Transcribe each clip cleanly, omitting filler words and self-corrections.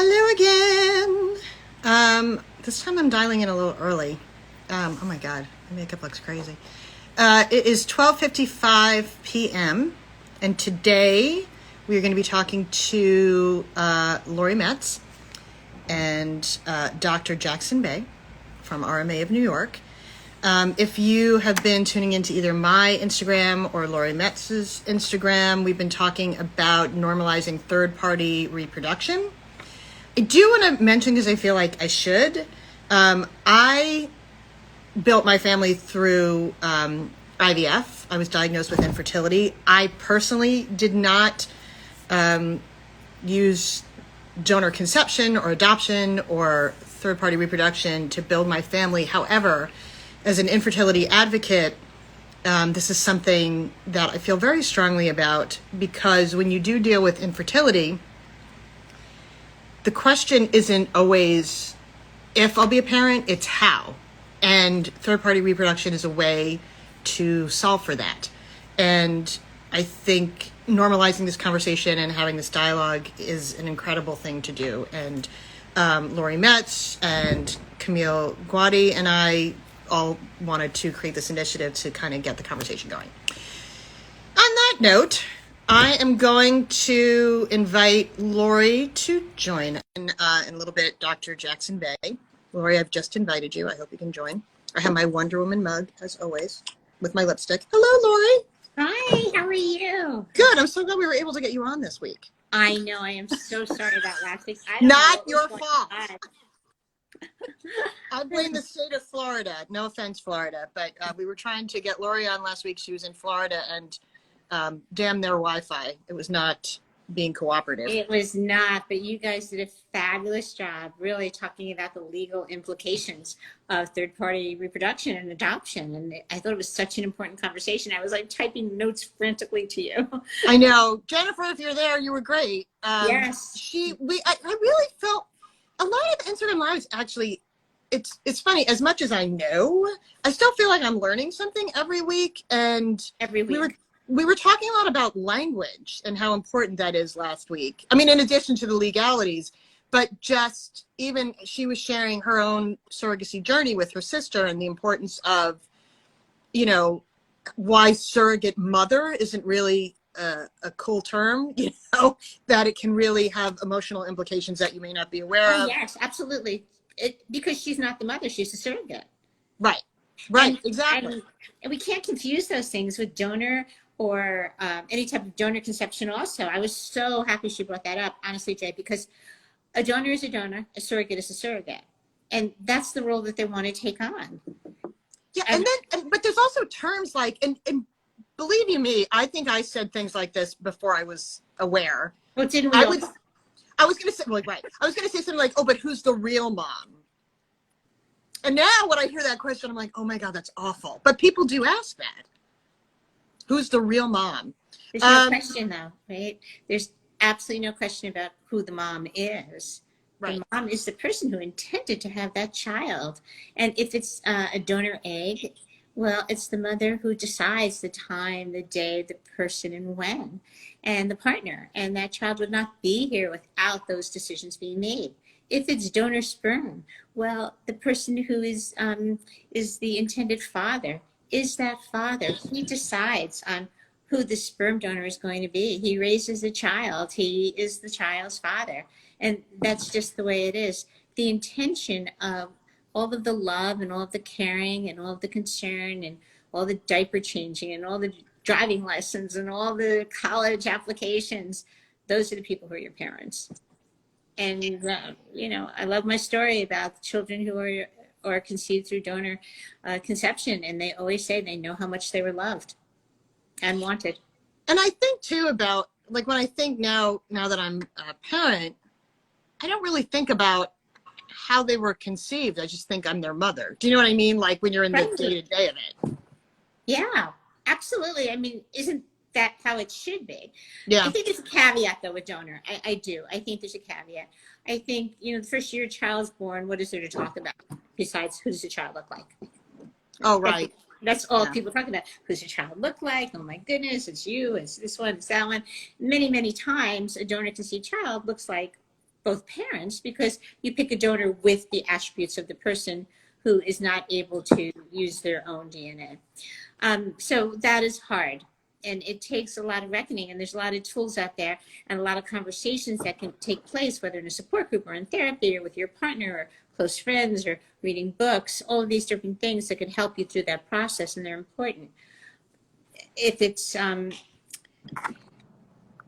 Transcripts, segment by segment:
Hello again. This time I'm dialing in a little early. Oh my God, my makeup looks crazy. It is 12:55 p.m. and today we are going to be talking to Lori Metz and Dr. Jackson Bay from RMA of New York. If you have been tuning into either my Instagram or Lori Metz's Instagram, we've been talking about normalizing third-party reproduction. I do want to mention, because I feel like I should, I built my family through IVF. I was diagnosed with infertility. I personally did not use donor conception or adoption or third-party reproduction to build my family. However, as an infertility advocate, this is something that I feel very strongly about, because when you do deal with infertility, the question isn't always if I'll be a parent, it's how. And third-party reproduction is a way to solve for that. And I think normalizing this conversation and having this dialogue is an incredible thing to do. And Lori Metz and Camille Guadi and I all wanted to create this initiative to kind of get the conversation going. On that note, I am going to invite Lori to join in a little bit, Dr. Jackson Bay. Lori, I've just invited you. I hope you can join. I have my Wonder Woman mug, as always, with my lipstick. Hello, Lori. Hi, how are you? Good. I'm so glad we were able to get you on this week. I know. I am so sorry about last week. Not your fault. I blame the state of Florida. No offense, Florida. But we were trying to get Lori on last week. She was in Florida, and damn their Wi-Fi. It was not being cooperative. It was not, but you guys did a fabulous job really talking about the legal implications of third-party reproduction and adoption. And I thought it was such an important conversation. I was like typing notes frantically to you. I know. Jennifer, if you're there, you were great. Yes. I really felt a lot of Instagram Lives actually, it's funny, as much as I know, I still feel like I'm learning something every week. And every week. We were talking a lot about language and how important that is last week. I mean, in addition to the legalities, but just even she was sharing her own surrogacy journey with her sister and the importance of, you know, why surrogate mother isn't really a cool term, you know, that it can really have emotional implications that you may not be aware of. Yes, absolutely. Because she's not the mother, she's a surrogate. Right, exactly. And we can't confuse those things with donor or any type of donor conception also. I was so happy she brought that up, honestly, Jay, because a donor is a donor, a surrogate is a surrogate. And that's the role that they want to take on. Yeah, but there's also terms like, and believe you me, I think I said things like this before I was aware. Well, didn't we? I was going to say, like, right. I was going to say something like, oh, but who's the real mom? And now when I hear that question, I'm like, oh my God, that's awful. But people do ask that. Who's the real mom? There's no question, though, right? There's absolutely no question about who the mom is. Right. The mom is the person who intended to have that child. And if it's a donor egg, well, it's the mother who decides the time, the day, the person, and when, and the partner. And that child would not be here without those decisions being made. If it's donor sperm, well, the person who is the intended father is that father. He decides on who the sperm donor is going to be. He raises the child. He is the child's father. And that's just the way it is. The intention of all of the love and all of the caring and all of the concern and all the diaper changing and all the driving lessons and all the college applications, those are the people who are your parents. And, you know, I love my story about the children who are conceived through donor conception. And they always say they know how much they were loved and wanted. And I think too about, like, when I think now that I'm a parent, I don't really think about how they were conceived. I just think I'm their mother. Do you know what I mean? Like when you're in the day-to-day of it. Yeah, absolutely. I mean, isn't that how it should be? Yeah. I think there's a caveat though with donor. I do. I think there's a caveat. I think, you know, the first year a child's born, what is there to talk about besides who does the child look like? Oh, right. That's all people talk about. Who's your child look like? Oh my goodness, it's you, it's this one, it's that one. Many, many times a donor conceived child looks like both parents, because you pick a donor with the attributes of the person who is not able to use their own DNA. So that is hard. And it takes a lot of reckoning, and there's a lot of tools out there and a lot of conversations that can take place, whether in a support group or in therapy or with your partner or close friends or reading books, all of these different things that can help you through that process, and they're important. If it's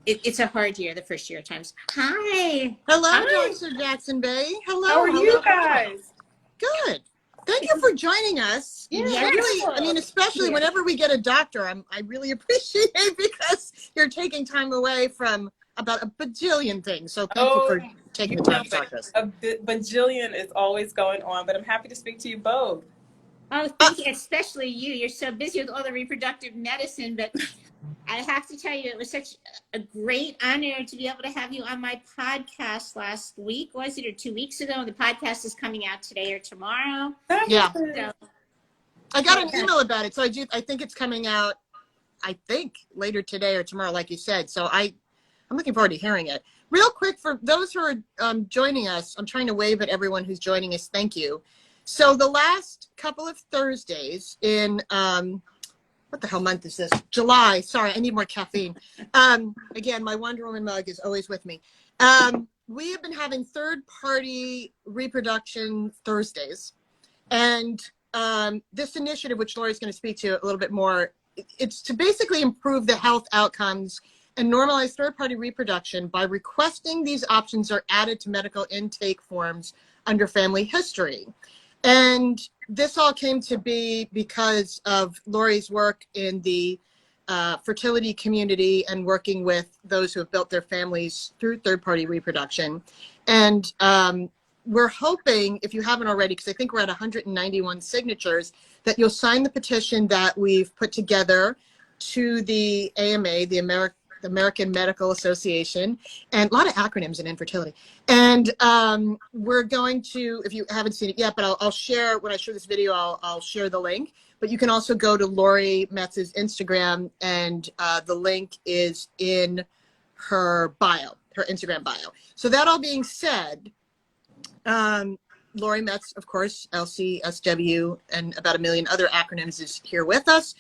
it's a hard year, the first year at times. Hi. Hello, Hi. Dr. Jackson Bay. Hello. How are you guys? Good. Thank you for joining us. Yeah, Yes. Really, I mean, especially Yeah. whenever we get a doctor, I really appreciate it because you're taking time away from about a bajillion things. So thank you for taking the time to talk to us. A bajillion is always going on, but I'm happy to speak to you both. Oh, thank you, especially you. You're so busy with all the reproductive medicine, but I have to tell you, it was such a great honor to be able to have you on my podcast last week, was it, or 2 weeks ago? The podcast is coming out today or tomorrow. Yeah. So, I got an email about it, so I think it's coming out, I think, later today or tomorrow, like you said. So I'm looking forward to hearing it. Real quick, for those who are joining us, I'm trying to wave at everyone who's joining us. Thank you. So the last couple of Thursdays in, what the hell month is this? July. Sorry, I need more caffeine. Again, my Wonder Woman mug is always with me. We have been having third-party reproduction Thursdays. And this initiative, which Lori's going to speak to a little bit more, it's to basically improve the health outcomes and normalize third-party reproduction by requesting these options are added to medical intake forms under family history. And this all came to be because of Lori's work in the fertility community and working with those who have built their families through third-party reproduction. And we're hoping, if you haven't already, because I think we're at 191 signatures, that you'll sign the petition that we've put together to the AMA, the American Medical Association, and a lot of acronyms in infertility. And we're going to, if you haven't seen it yet, but I'll share, when I share this video, I'll share the link. But you can also go to Lori Metz's Instagram, and the link is in her bio, her Instagram bio. So that all being said, Lori Metz, of course, LCSW, and about a million other acronyms, is here with us.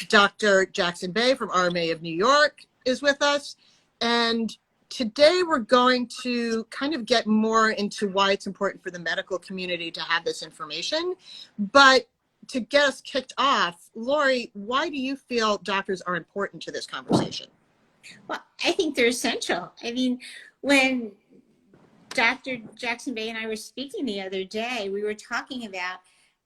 Dr. Jackson Bay from RMA of New York is with us. And today we're going to kind of get more into why it's important for the medical community to have this information. But to get us kicked off, Lori, why do you feel doctors are important to this conversation? well, I think they're essential. I mean, when Dr. Jackson Bay and I were speaking the other day, we were talking about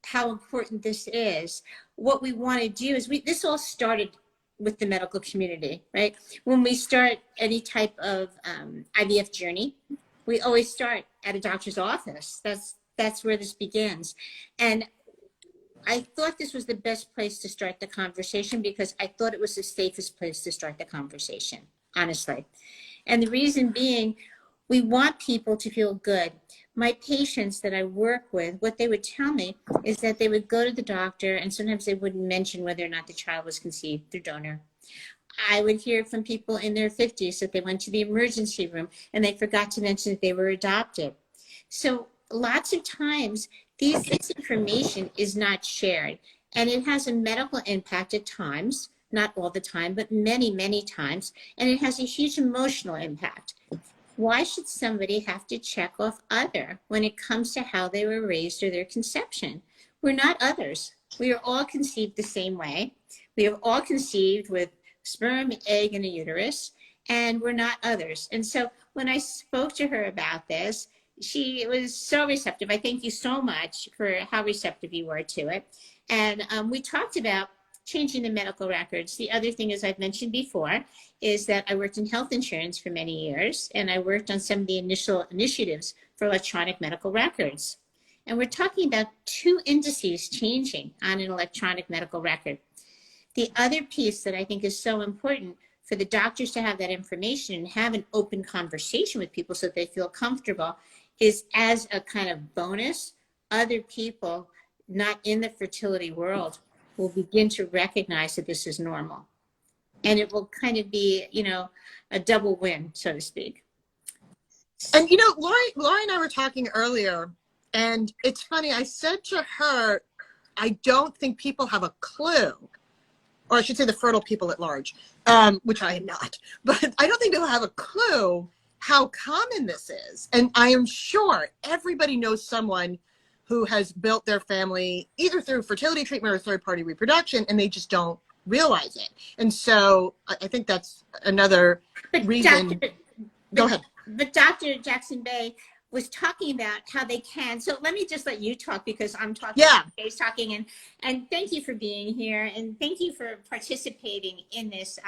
how important this is. What we want to do is, this all started with the medical community, right? When we start any type of IVF journey, we always start at a doctor's office. That's where this begins. And I thought this was the best place to start the conversation because I thought it was the safest place to start the conversation, honestly. And the reason being, we want people to feel good. My patients that I work with, what they would tell me is that they would go to the doctor and sometimes they wouldn't mention whether or not the child was conceived through donor. I would hear from people in their 50s that they went to the emergency room and they forgot to mention that they were adopted. So lots of times this information is not shared, and it has a medical impact at times, not all the time, but many, many times, and it has a huge emotional impact. Why should somebody have to check off other when it comes to how they were raised or their conception? We're not others. We are all conceived the same way. We are all conceived with sperm, egg, and a uterus, and we're not others. And so when I spoke to her about this, she was so receptive. I thank you so much for how receptive you were to it. And we talked about changing the medical records. The other thing, as I've mentioned before, is that I worked in health insurance for many years, and I worked on some of the initial initiatives for electronic medical records. And we're talking about 2 indices changing on an electronic medical record. The other piece that I think is so important for the doctors to have that information and have an open conversation with people so that they feel comfortable is, as a kind of bonus, other people not in the fertility world will begin to recognize that this is normal. And it will kind of be, a double win, so to speak. And you know, Lori and I were talking earlier, and it's funny, I said to her, I don't think people have a clue, or I should say the fertile people at large, which I am not, but I don't think people have a clue how common this is. And I am sure everybody knows someone who has built their family either through fertility treatment or third-party reproduction, and they just don't realize it. And so I think that's another reason. Go ahead. But Dr. Jackson Bay was talking about how they can. So let me just let you talk because I'm talking. Yeah. Jay's talking, and thank you for being here, and thank you for participating in this.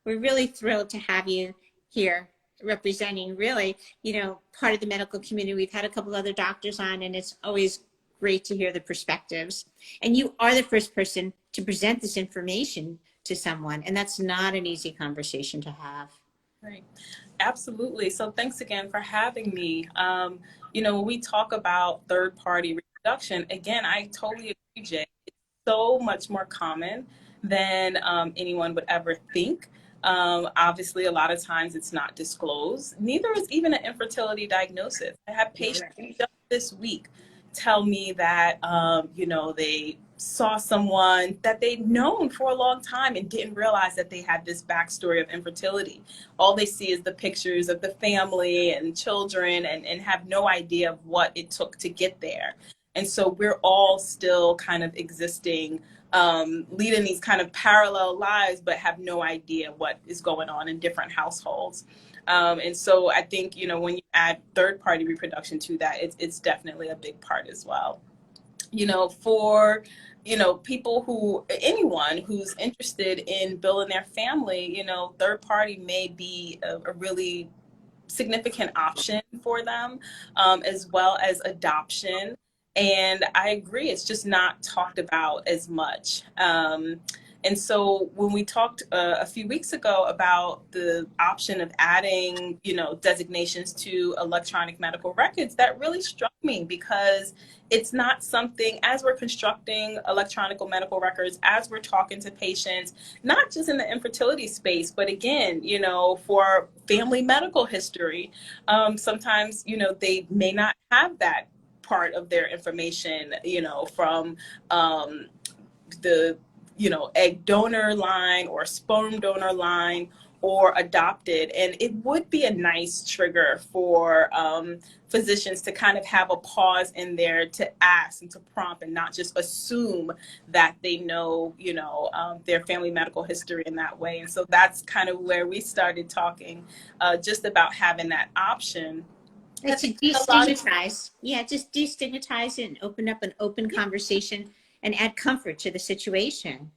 We're really thrilled to have you here representing really, part of the medical community. We've had a couple other doctors on, and it's always great to hear the perspectives. And you are the first person to present this information to someone, and that's not an easy conversation to have. Right. Absolutely. So thanks again for having me. When we talk about third-party reproduction, again, I totally agree, Jay. It's so much more common than anyone would ever think. Obviously, a lot of times it's not disclosed. Neither is even an infertility diagnosis. I have patients just this week tell me that, they saw someone that they'd known for a long time and didn't realize that they had this backstory of infertility. All they see is the pictures of the family and children and have no idea of what it took to get there. And so we're all still kind of existing, leading these kind of parallel lives, but have no idea what is going on in different households. And so I think, when you add third-party reproduction to that, it's definitely a big part as well. For people anyone who's interested in building their family, third party may be a really significant option for them, as well as adoption. And I agree, it's just not talked about as much. And so when we talked a few weeks ago about the option of adding, designations to electronic medical records, that really struck me because it's not something, as we're constructing electronic medical records, as we're talking to patients, not just in the infertility space, but again, for family medical history, sometimes, they may not have that part of their information, from the egg donor line or sperm donor line or adopted. And it would be a nice trigger for physicians to kind of have a pause in there to ask and to prompt and not just assume that they know, their family medical history in that way. And so that's kind of where we started talking just about having that option. It's to destigmatize. Just destigmatize it and open up an open conversation and add comfort to the situation.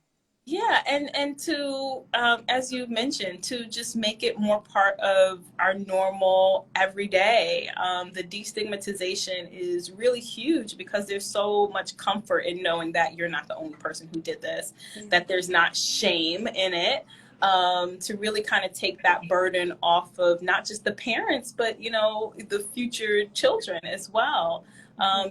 Yeah, and to, as you mentioned, to just make it more part of our normal everyday. The destigmatization is really huge because there's so much comfort in knowing that you're not the only person who did this, that there's not shame in it, to really kind of take that burden off of not just the parents, but, the future children as well.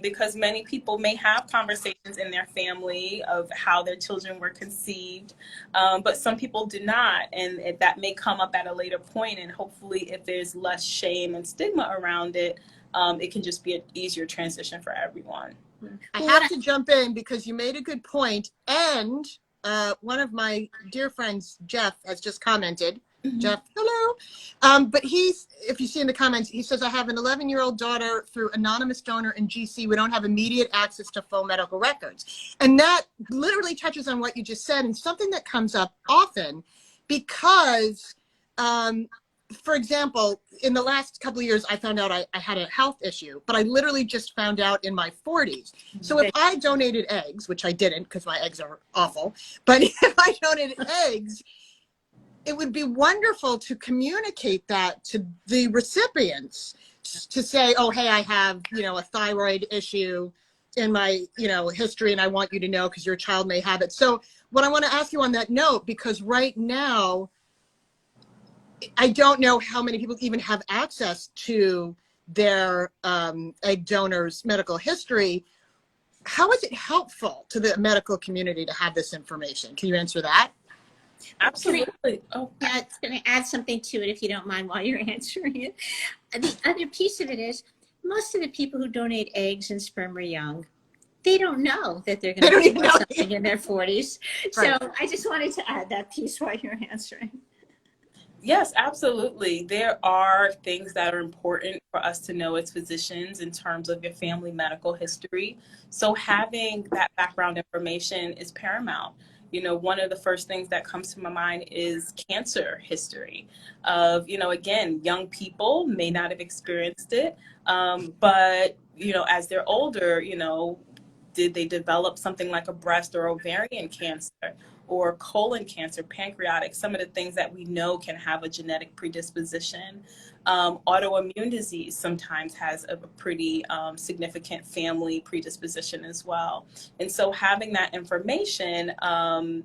Because many people may have conversations in their family of how their children were conceived, but some people do not, and that may come up at a later point. And hopefully, if there's less shame and stigma around it, it can just be an easier transition for everyone. I have to jump in because you made a good point, and one of my dear friends, Jeff, has just commented. Jeff, hello. But if you see in the comments, he says, I have an 11-year-old daughter through anonymous donor in GC. We don't have immediate access to full medical records. And that literally touches on what you just said, and something that comes up often because, for example, in the last couple of years, I found out I had a health issue, but I literally just found out in my 40s. So if I donated eggs, which I didn't because my eggs are awful, but if I donated eggs, it would be wonderful to communicate that to the recipients to say, oh, hey, I have, a thyroid issue in my, history, and I want you to know because your child may have it. So what I want to ask you on that note, because right now, I don't know how many people even have access to their egg donors' medical history. How is it helpful to the medical community to have this information? Can you answer that? Can I, Absolutely. Oh, yeah, it's going to add something to it if you don't mind while you're answering it. The other piece of it is most of the people who donate eggs and sperm are young. They don't know that they're They going don't to even know. become something in their 40s. Right. So I just wanted to add that piece while you're answering. yes, absolutely. There are things that are important for us to know as physicians in terms of your family medical history. So having that background information is paramount. You know, one of the first things that comes to my mind is cancer history of, you know, again, young people may not have experienced it, but, you know, as they're older, you know, did they develop something like a breast or ovarian cancer or colon cancer, pancreatic, some of the things that we know can have a genetic predisposition. Autoimmune disease sometimes has a pretty significant family predisposition as well. And so having that information of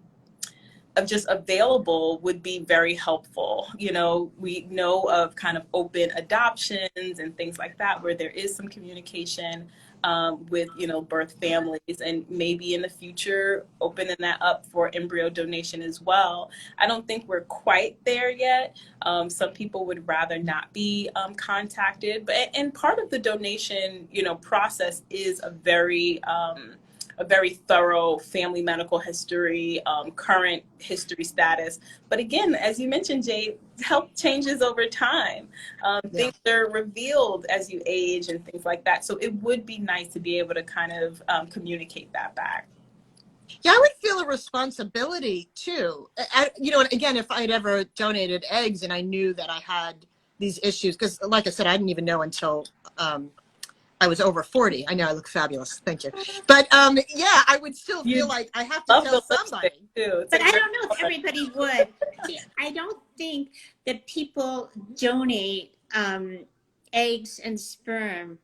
just available would be very helpful. You know, we know of kind of open adoptions and things like that where there is some communication with, you know, birth families, and maybe in the future opening that up for embryo donation as well. I don't think we're quite there yet. Some people would rather not be contacted, but and part of the donation, you know, process is a very thorough family medical history, current history status. But again, as you mentioned, Jay, health changes over time. Yeah. Things are revealed as you age and things like that. So it would be nice to be able to kind of communicate that back. Yeah, I would feel a responsibility too. You know, and again, if I'd ever donated eggs and I knew that I had these issues, because like I said, I didn't even know until I was over 40. I know I look fabulous. Thank you. But yeah, I would still feel You like I have to love tell the lipstick somebody. too. It's But a I great don't know if color. everybody would. See, I don't think that people donate eggs and sperm.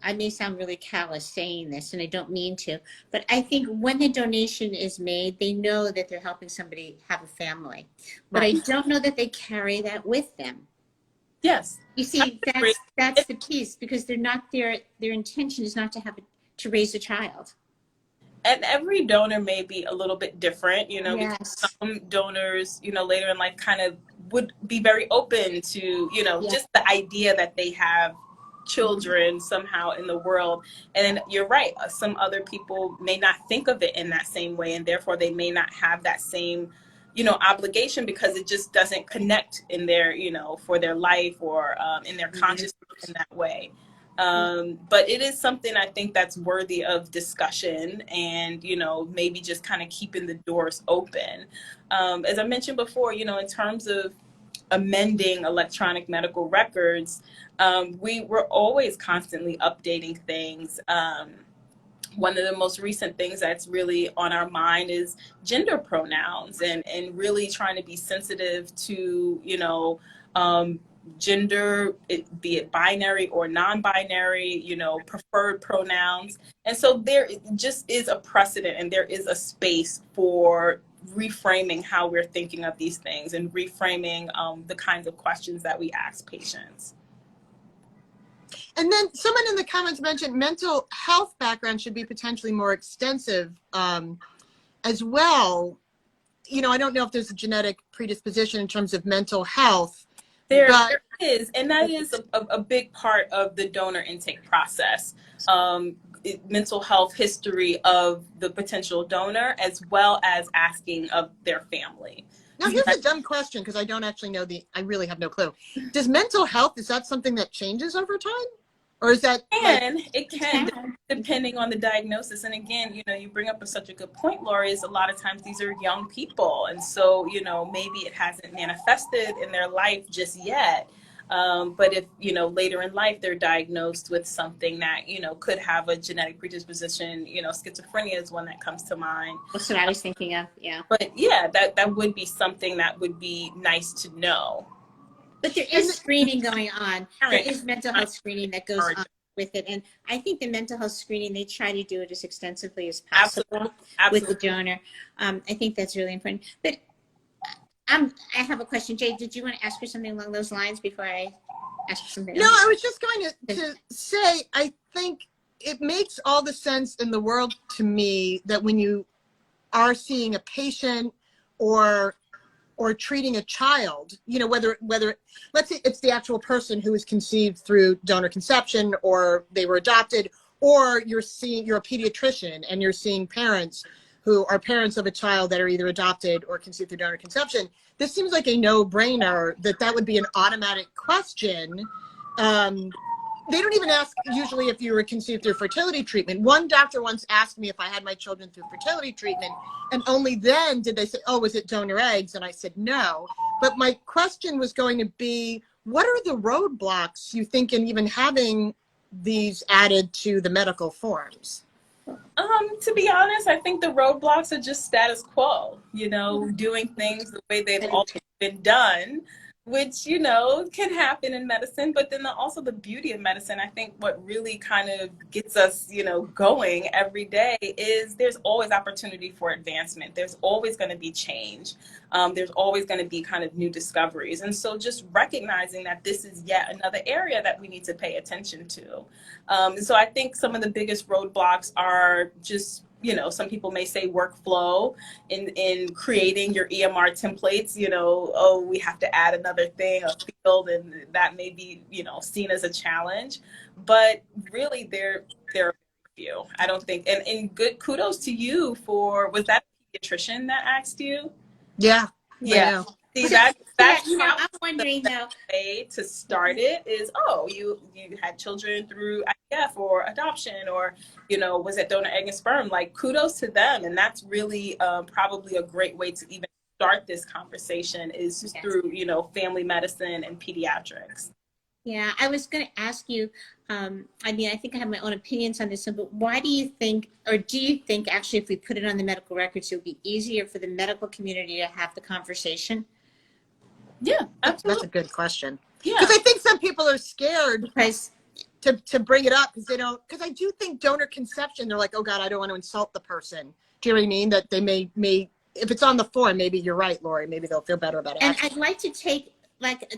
I may sound really callous saying this, and I don't mean to, but I think when the donation is made, they know that they're helping somebody have a family. But I Right. don't know that they carry that with them. Yes, You I see, agree. that's the piece because they're not their intention is not to have to raise a child. And every donor may be a little bit different, you know, because Yes. some donors, you know, later in life kind of would be very open to, you know, Yeah. just the idea that they have children somehow in the world. And you're right, some other people may not think of it in that same way, and therefore they may not have that same, you know, obligation because it just doesn't connect in their, you know, for their life or in their consciousness in that way. But it is something I think that's worthy of discussion and, you know, maybe just kind of keeping the doors open. As I mentioned before, you know, in terms of amending electronic medical records, we were always constantly updating things. One of the most recent things that's really on our mind is gender pronouns and really trying to be sensitive to, you know, gender, be it binary or non-binary, you know, preferred pronouns. And so there just is a precedent and there is a space for reframing how we're thinking of these things and reframing the kinds of questions that we ask patients. And then someone in the comments mentioned mental health background should be potentially more extensive as well. You know, I don't know if there's a genetic predisposition in terms of mental health, but There is, and that is a big part of the donor intake process. Mental health history of the potential donor, as well as asking of their family. now here's a dumb question because I don't actually know I really have no clue. Does mental health, is that something that changes over time? Or is that like, It can, depending on the diagnosis. And again, you know, you bring up such a good point, Lori, is a lot of times these are young people. And so, you know, maybe it hasn't manifested in their life just yet. But if, you know, later in life they're diagnosed with something that, you know, could have a genetic predisposition, you know, schizophrenia is one that comes to mind. That's what I was thinking of. Yeah. But yeah, that would be something that would be nice to know. But there is screening going on. There is mental health screening that goes on with it. And I think the mental health screening, they try to do it as extensively as possible with the donor. I think that's really important. But I have a question. Jay, did you want to ask me something along those lines before I ask you something no, else? I was just going to say, I think it makes all the sense in the world to me that when you are seeing a patient or treating a child, you know, whether let's say it's the actual person who was conceived through donor conception, or they were adopted, or you're a pediatrician and you're seeing parents who are parents of a child that are either adopted or conceived through donor conception. This seems like a no-brainer that would be an automatic question. They don't even ask usually if you were conceived through fertility treatment. One doctor once asked me if I had my children through fertility treatment, and only then did they say, oh, was it donor eggs? And I said, no. But my question was going to be, what are the roadblocks you think in even having these added to the medical forms? To be honest, I think the roadblocks are just status quo, you know, doing things the way they've always been done, which, you know, can happen in medicine. But then also the beauty of medicine, I think what really kind of gets us, you know, going every day is there's always opportunity for advancement. There's always going to be change. There's always going to be kind of new discoveries. And so just recognizing that this is yet another area that we need to pay attention to. So I think some of the biggest roadblocks are just, you know, some people may say workflow in creating your EMR templates, you know, oh, we have to add another thing, a field, and that may be, you know, seen as a challenge. But really, there are few. I don't think, and good kudos to you for, was that a pediatrician that asked you? Yeah. Yeah. See, that's you know, I'm wondering though, way to start it is, oh, you had children through IVF or adoption, or, you know, was it donor egg and sperm? Like, kudos to them. And that's really probably a great way to even start this conversation is just through, you know, family medicine and pediatrics. Yeah, I was going to ask you, I mean, I think I have my own opinions on this one, but why do you think, or do you think actually if we put it on the medical records, it would be easier for the medical community to have the conversation? Yeah, absolutely. That's a good question. Yeah. Because I think some people are scared Because to bring it up because they don't, because I do think donor conception, they're like, oh God, I don't want to insult the person. Do you know what I mean? That they may, if it's on the form, maybe you're right, Lori, maybe they'll feel better about it. And I'd like to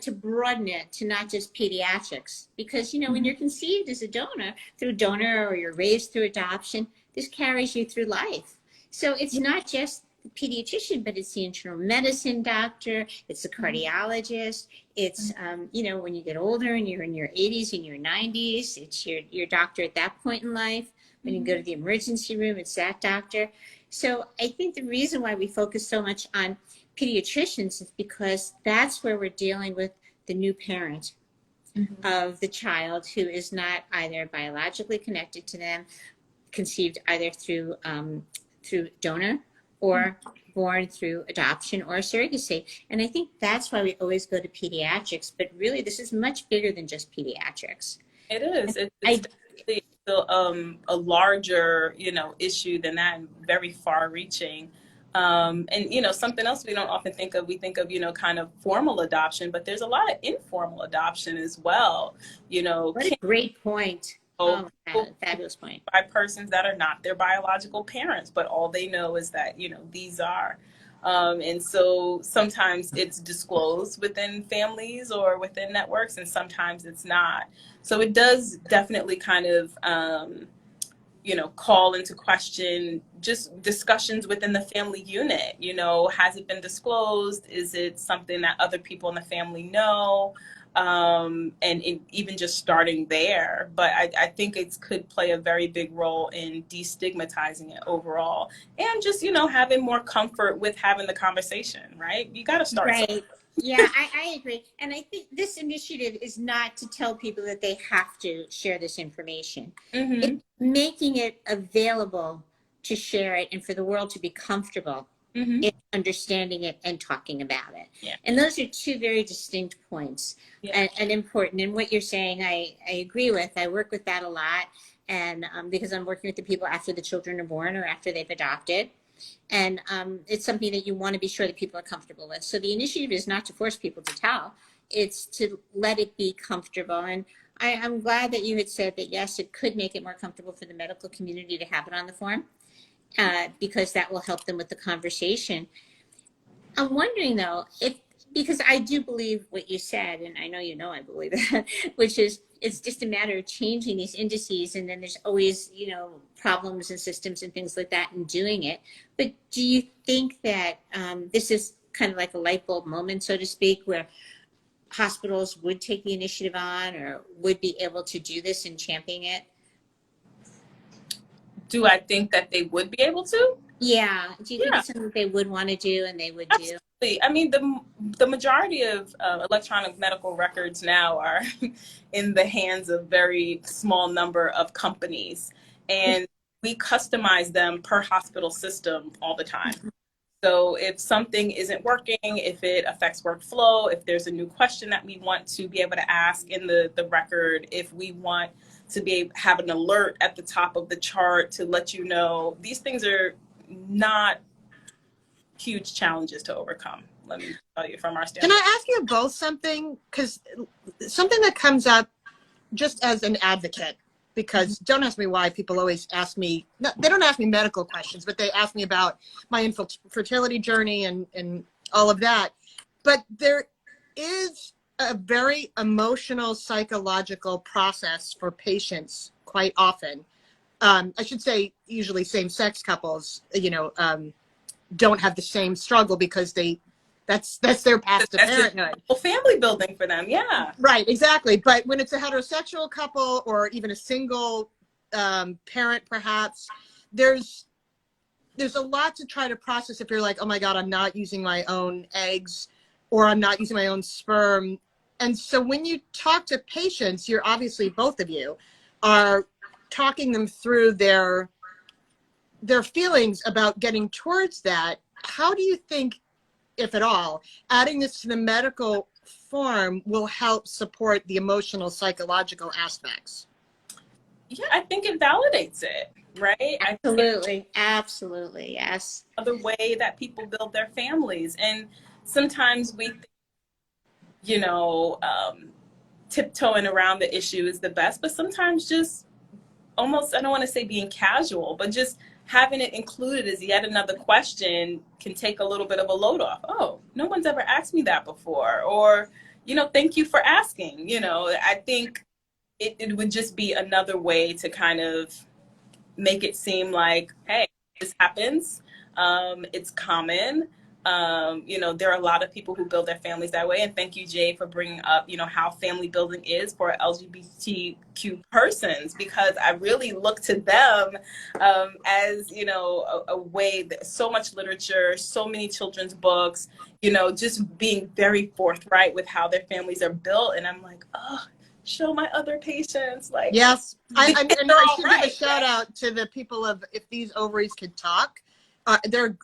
to broaden it to not just pediatrics, because, you know, when you're conceived as a donor, through donor, or you're raised through adoption, this carries you through life. So it's not just the pediatrician, but it's the internal medicine doctor, it's the cardiologist, it's, you know, when you get older and you're in your 80s and your 90s, it's your doctor at that point in life. When you go to the emergency room, it's that doctor. So I think the reason why we focus so much on pediatricians is because that's where we're dealing with the new parent of the child who is not either biologically connected to them, conceived either through donor or born through adoption or surrogacy. And I think that's why we always go to pediatrics, but really this is much bigger than just pediatrics. It is. It's still a larger, you know, issue than that, and very far reaching. And, you know, something else we don't often think of, we think of, you know, kind of formal adoption, but there's a lot of informal adoption as well. You know, what a great point. Oh, fabulous point. By persons that are not their biological parents, but all they know is that, you know, these are. And so sometimes it's disclosed within families or within networks, and sometimes it's not. So it does definitely kind of, you know, call into question just discussions within the family unit. You know, has it been disclosed? Is it something that other people in the family know? And even just starting there. But I think it could play a very big role in destigmatizing it overall, and just, you know, having more comfort with having the conversation, right? You got to start. Right. Yeah, I agree. And I think this initiative is not to tell people that they have to share this information. It's making it available to share it and for the world to be comfortable in understanding it and talking about it. Yeah. And those are two very distinct points, and important. And what you're saying, I agree with. I work with that a lot, and because I'm working with the people after the children are born or after they've adopted. And it's something that you want to be sure that people are comfortable with. So the initiative is not to force people to tell, it's to let it be comfortable. And I'm glad that you had said that, yes, it could make it more comfortable for the medical community to have it on the form, because that will help them with the conversation. I'm wondering though, because I do believe what you said, and I know I believe that, which is it's just a matter of changing these indices, and then there's always, you know, problems and systems and things like that in doing it. But do you think that this is kind of like a light bulb moment, so to speak, where hospitals would take the initiative on or would be able to do this and champion it? Do I think that they would be able to? Yeah. Do you think Yeah, it's something that they would want to do and they would do? absolutely. I mean, the majority of electronic medical records now are in the hands of very small number of companies, and we customize them per hospital system all the time. So if something isn't working, if it affects workflow, if there's a new question that we want to be able to ask in the record, if we want to have an alert at the top of the chart to let you know, these things are not huge challenges to overcome. Let me tell you from our Can standpoint. I ask you both something? Because something that comes up just as an advocate, because don't ask me why people always ask me, no, they don't ask me medical questions, but they ask me about my infertility journey and all of that. But there is a very emotional, psychological process for patients quite often. I should say usually same-sex couples, don't have the same struggle because that's their path to parenthood. Well, family building for them, yeah. Right, exactly. But when it's a heterosexual couple or even a single parent, perhaps, there's a lot to try to process if you're like, oh my God, I'm not using my own eggs or I'm not using my own sperm. And so when you talk to patients, you're obviously, both of you are talking them through their feelings about getting towards that. How do you think, if at all, adding this to the medical form will help support the emotional, psychological aspects? Yeah, I think it validates it, right? Absolutely. Absolutely. Yes. Another way that people build their families. And sometimes we think, tiptoeing around the issue is the best, but sometimes just almost, I don't want to say being casual, but just having it included as yet another question can take a little bit of a load off. Oh, no one's ever asked me that before. Or, thank you for asking. I think it would just be another way to kind of make it seem like, hey, this happens. It's common. There are a lot of people who build their families that way. And thank you, Jay, for bringing up, how family building is for LGBTQ persons, because I really look to them as, a way that so much literature, so many children's books, just being very forthright with how their families are built. And I'm like, oh, show my other patients. Like, yes, I should give a shout out to the people of If These Ovaries Could Talk. Their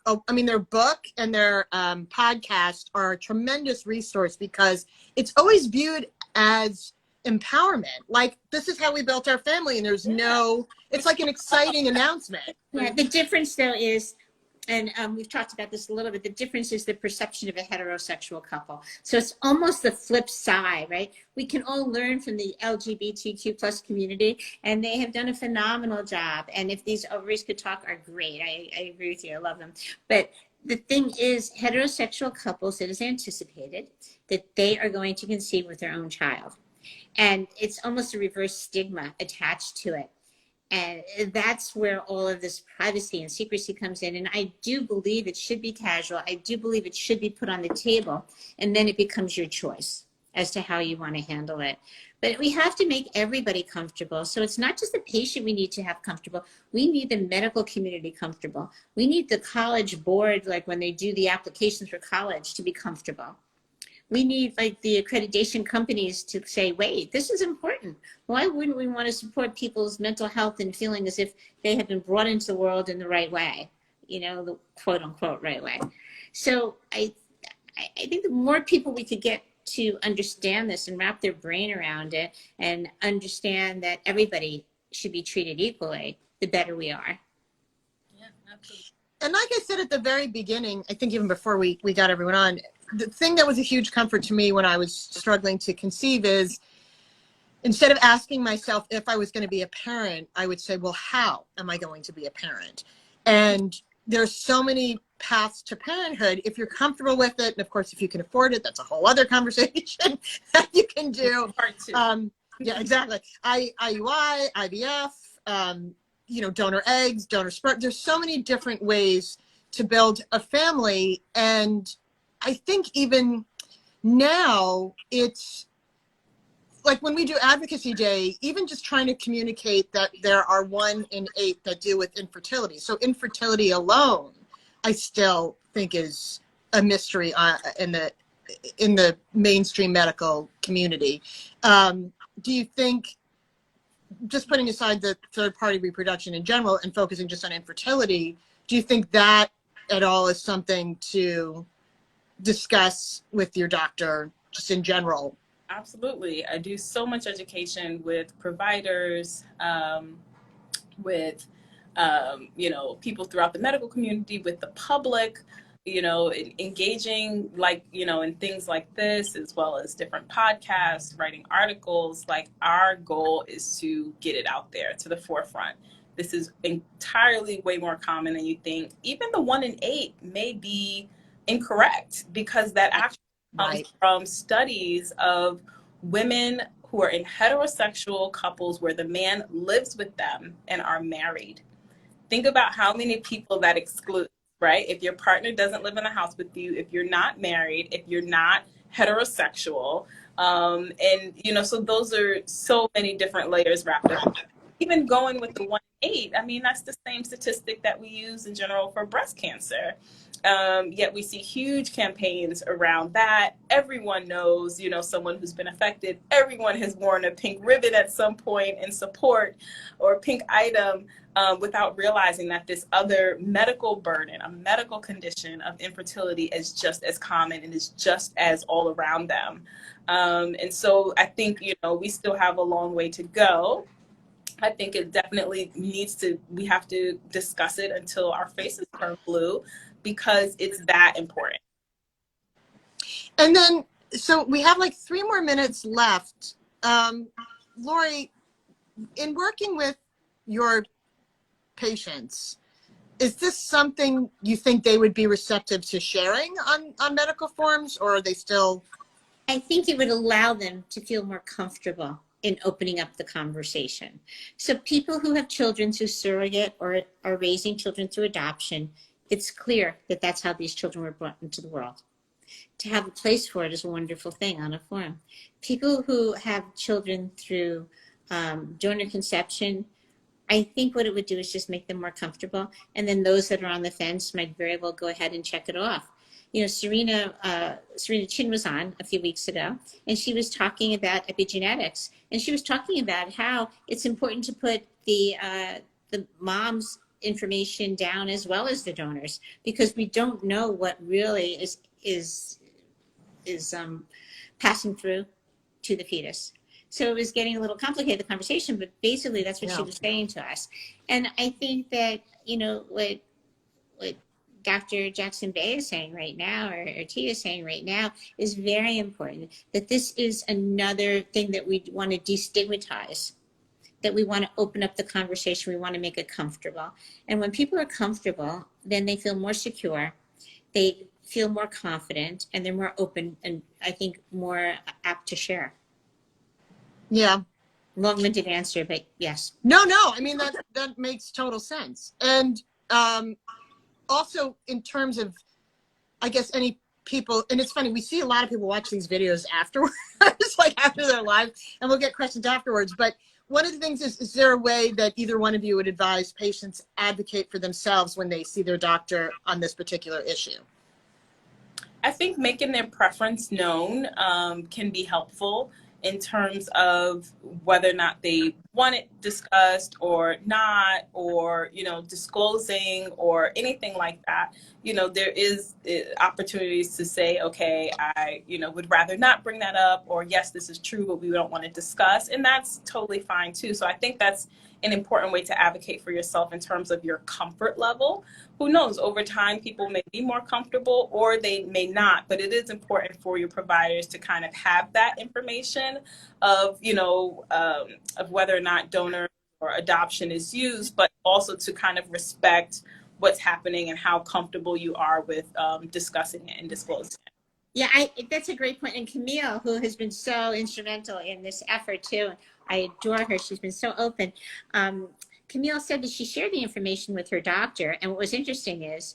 book and their podcast are a tremendous resource because it's always viewed as empowerment. Like, this is how we built our family, and there's it's like an exciting announcement. Yeah, the difference though is, and we've talked about this a little bit, the difference is the perception of a heterosexual couple. So it's almost the flip side, right? We can all learn from the LGBTQ plus community, and they have done a phenomenal job. And If These Ovaries Could Talk are great. I agree with you. I love them. But the thing is, heterosexual couples, it is anticipated that they are going to conceive with their own child. And it's almost a reverse stigma attached to it. And that's where all of this privacy and secrecy comes in. And I do believe it should be casual. I do believe it should be put on the table. And then it becomes your choice as to how you want to handle it. But we have to make everybody comfortable. So it's not just the patient we need to have comfortable. We need the medical community comfortable. We need the college board, like when they do the applications for college, to be comfortable. We need like the accreditation companies to say, wait, this is important. Why wouldn't we want to support people's mental health and feeling as if they have been brought into the world in the right way, the quote unquote right way. So I think the more people we could get to understand this and wrap their brain around it and understand that everybody should be treated equally, the better we are. Yeah, absolutely. And like I said at the very beginning, I think even before we got everyone on, the thing that was a huge comfort to me when I was struggling to conceive is, instead of asking myself if I was going to be a parent, I would say, well, how am I going to be a parent? And there's so many paths to parenthood. If you're comfortable with it, and of course, if you can afford it, that's a whole other conversation that you can do. Yeah, exactly. IUI, IVF, donor eggs, donor sperm. There's so many different ways to build a family. And I think even now it's like when we do advocacy day, even just trying to communicate that there are 1 in 8 that deal with infertility. So infertility alone, I still think is a mystery in the mainstream medical community. Do you think, just putting aside the third-party reproduction in general and focusing just on infertility, do you think that at all is something to discuss with your doctor, just in general? Absolutely. I do so much education with providers, with people throughout the medical community, with the public, engaging in things like this, as well as different podcasts, writing articles. Like, our goal is to get it out there to the forefront. This is entirely way more common than you think. Even the 1 in 8 may be incorrect, because that actually comes from studies of women who are in heterosexual couples where the man lives with them and are married. Think about how many people that excludes, right? If your partner doesn't live in the house with you, if you're not married, if you're not heterosexual, so those are so many different layers wrapped up. Even going with the 1 in 8, I mean, that's the same statistic that we use in general for breast cancer. Yet we see huge campaigns around that. Everyone knows, someone who's been affected. Everyone has worn a pink ribbon at some point in support, or a pink item, without realizing that this other medical burden, a medical condition of infertility, is just as common and is just as all around them. And so I think, we still have a long way to go. I think it definitely we have to discuss it until our faces turn blue, because it's that important. And then, so we have like 3 more minutes left. Lori, in working with your patients, is this something you think they would be receptive to sharing on medical forums, or are they still? I think it would allow them to feel more comfortable in opening up the conversation. So people who have children through surrogate or are raising children through adoption, it's clear that that's how these children were brought into the world. To have a place for it is a wonderful thing on a forum. People who have children through donor conception, I think what it would do is just make them more comfortable. And then those that are on the fence might very well go ahead and check it off. Serena Chin was on a few weeks ago, and she was talking about epigenetics, and she was talking about how it's important to put the mom's information down as well as the donors, because we don't know what really is passing through to the fetus. So it was getting a little complicated, the conversation, but basically that's what she was saying to us. And I think that, what Dr. Jackson Bay is saying right now, or Tia is saying right now, is very important. That this is another thing that we want to destigmatize, that we want to open up the conversation, we want to make it comfortable. And when people are comfortable, then they feel more secure, they feel more confident, and they're more open, and I think more apt to share. Yeah. Long-winded answer, but yes. No, I mean, that makes total sense. And also in terms of, I guess, any people, and it's funny, we see a lot of people watch these videos afterwards, like after their live, and we'll get questions afterwards. But one of the things is there a way that either one of you would advise patients advocate for themselves when they see their doctor on this particular issue? I think making their preference known can be helpful in terms of whether or not they want it discussed or not, or, disclosing or anything like that. There is opportunities to say, okay, I, would rather not bring that up, or yes, this is true, but we don't want to discuss. And that's totally fine too. So I think that's an important way to advocate for yourself in terms of your comfort level. Who knows, over time, people may be more comfortable or they may not, but it is important for your providers to kind of have that information of, of whether or not donor or adoption is used, but also to kind of respect what's happening and how comfortable you are with discussing it and disclosing it. Yeah, that's a great point. And Camille, who has been so instrumental in this effort too, I adore her. She's been so open. Um, Camille said that she shared the information with her doctor. And what was interesting is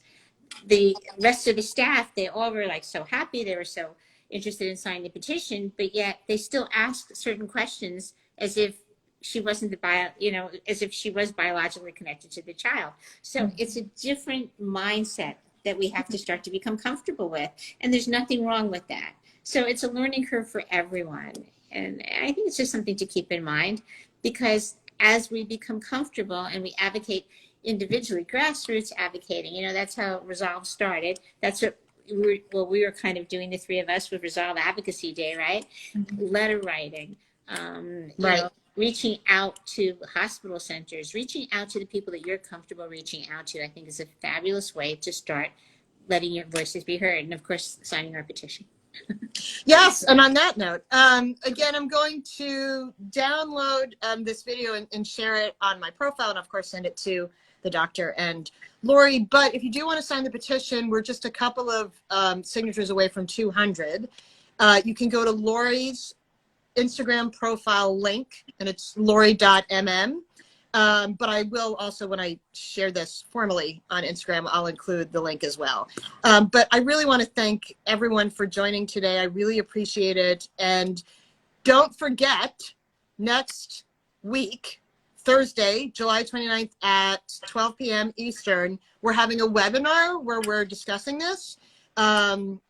the rest of the staff, they all were like so happy. They were so interested in signing the petition, but yet they still asked certain questions as if she wasn't as if she was biologically connected to the child. So it's a different mindset that we have to start to become comfortable with. And there's nothing wrong with that. So it's a learning curve for everyone. And I think it's just something to keep in mind, because as we become comfortable and we advocate individually, grassroots advocating, that's how Resolve started. That's what we were kind of doing, the three of us, with Resolve Advocacy Day, right? Letter writing, Right. reaching out to hospital centers, reaching out to the people that you're comfortable reaching out to, I think is a fabulous way to start letting your voices be heard. And of course, signing our petition. Yes, and on that note, again, I'm going to download this video and share it on my profile, and of course send it to the doctor and Lori. But if you do want to sign the petition, we're just a couple of signatures away from 200. You can go to Lori's Instagram profile link, and it's lori.mm. But I will also, when I share this formally on Instagram, I'll include the link as well. But I really want to thank everyone for joining today. I really appreciate it. And don't forget, next week, Thursday, July 29th at 12 p.m. Eastern, we're having a webinar where we're discussing this.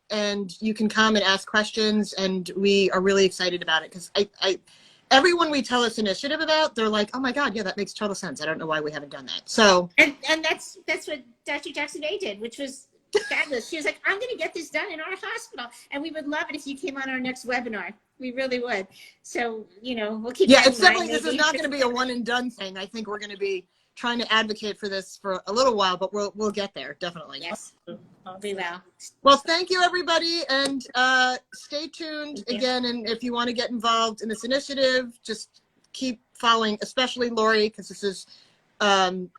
And you can come and ask questions, and we are really excited about it, because everyone we tell this initiative about, they're like, oh my God, yeah, that makes total sense. I don't know why we haven't done that. So and that's what Dr. Jackson A did, which was fabulous. She was like, I'm going to get this done in our hospital, and we would love it if you came on our next webinar. We really would. So, we'll keep that in it's definitely, mind. this is not going to be a one and done thing. I think we're going to be trying to advocate for this for a little while, but we'll get there, definitely. Yes, we will. Well, thank you, everybody, and stay tuned again. And if you want to get involved in this initiative, just keep following, especially Lori, because this is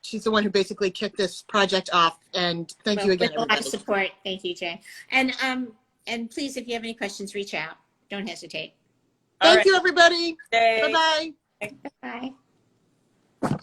she's the one who basically kicked this project off. And thank you again, with everybody. A lot of support. Thank you, Jay. And please, if you have any questions, reach out. Don't hesitate. Thank you, everybody. Bye. Bye-bye. Bye.